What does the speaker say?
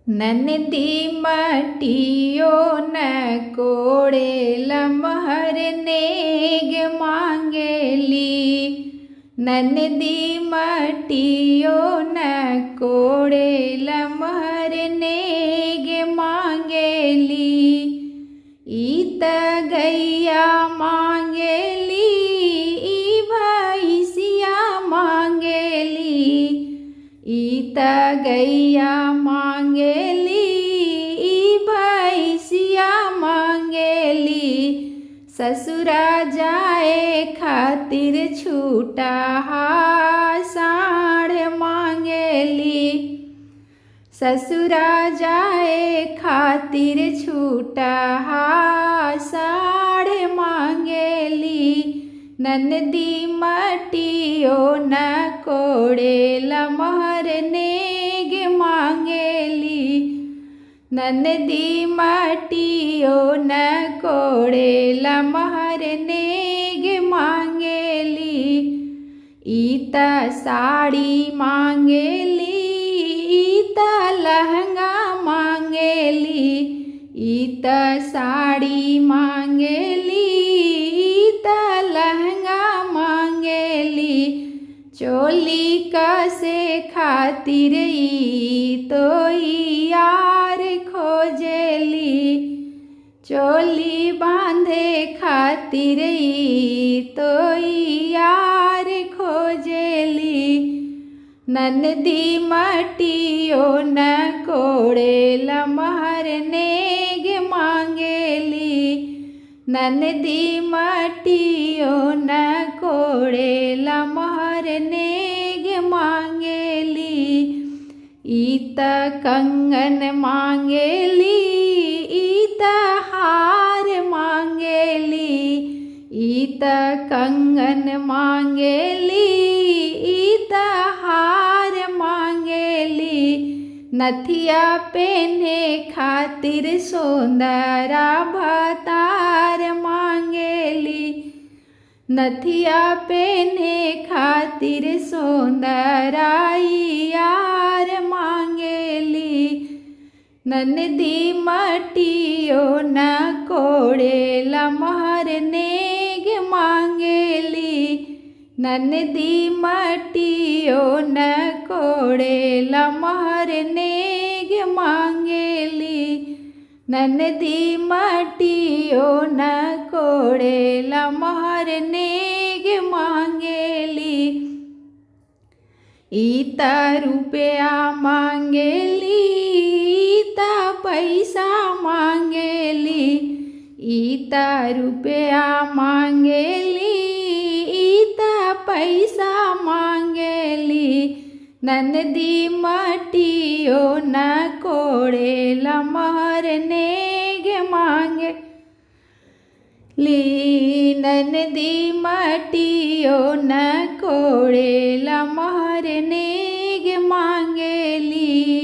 ननदी मटियो न कोड़े लमहर नेग मांगेली। ननदी मटियो न कोड़े लमहर नेग मांगेली। ईत गैया मांगेली ई भैंसिया मांगेली। ईत गैया मांगेली ई भैंसिया मांगेली। ससुरा जाए खातिर छूटा साढ़ मांगेली। ससुरा जाए खातिर छूटा साढ़ मांगेली। ननदी मटियो न कोड़े लमहर नेग मांगेली। ननदी मटियो न कोड़े लमहर नेग मांगेली। ईत साड़ी मांगेली ईत लहंगा मांगेली। ईत साड़ी मांगेली ईत लहंगा मांगेली। चोली कसे खातिर ई तो यार खोजेली। चोली बांधे खातिर ई तो यार खोजेली। ननदी मटियो न कोड़े लमहर नेग मांगेली। ननदी मटियो न कोड़े लमहर नेग मांगेली। ईत कंगन मांगेली ईत हार मांगेली। ईत कंगन मांगेली ईत हार मांगेली। नथिया पहने खातिर सोंदरा भतार मांगेली। नथिया पहने खातिर सोंदरा यार मांगेली। ननदी मटियो न कोड़े लमहर नेग मांगेली। ननदी मटियो न कोड़े लमहर नेग मांगेली। ननदी मटियो न कोड़े लमहर नेग मांगेली। ईत रुपया मांगेली ईत पैसा मांगेली। ईत रुपया मांगेली ईत पैसा मांगेली। ननदी मटियो न कोड़े लमहर नेग मांगेली। ननदी मटियो न कोड़े लमहर नेग मांगेली।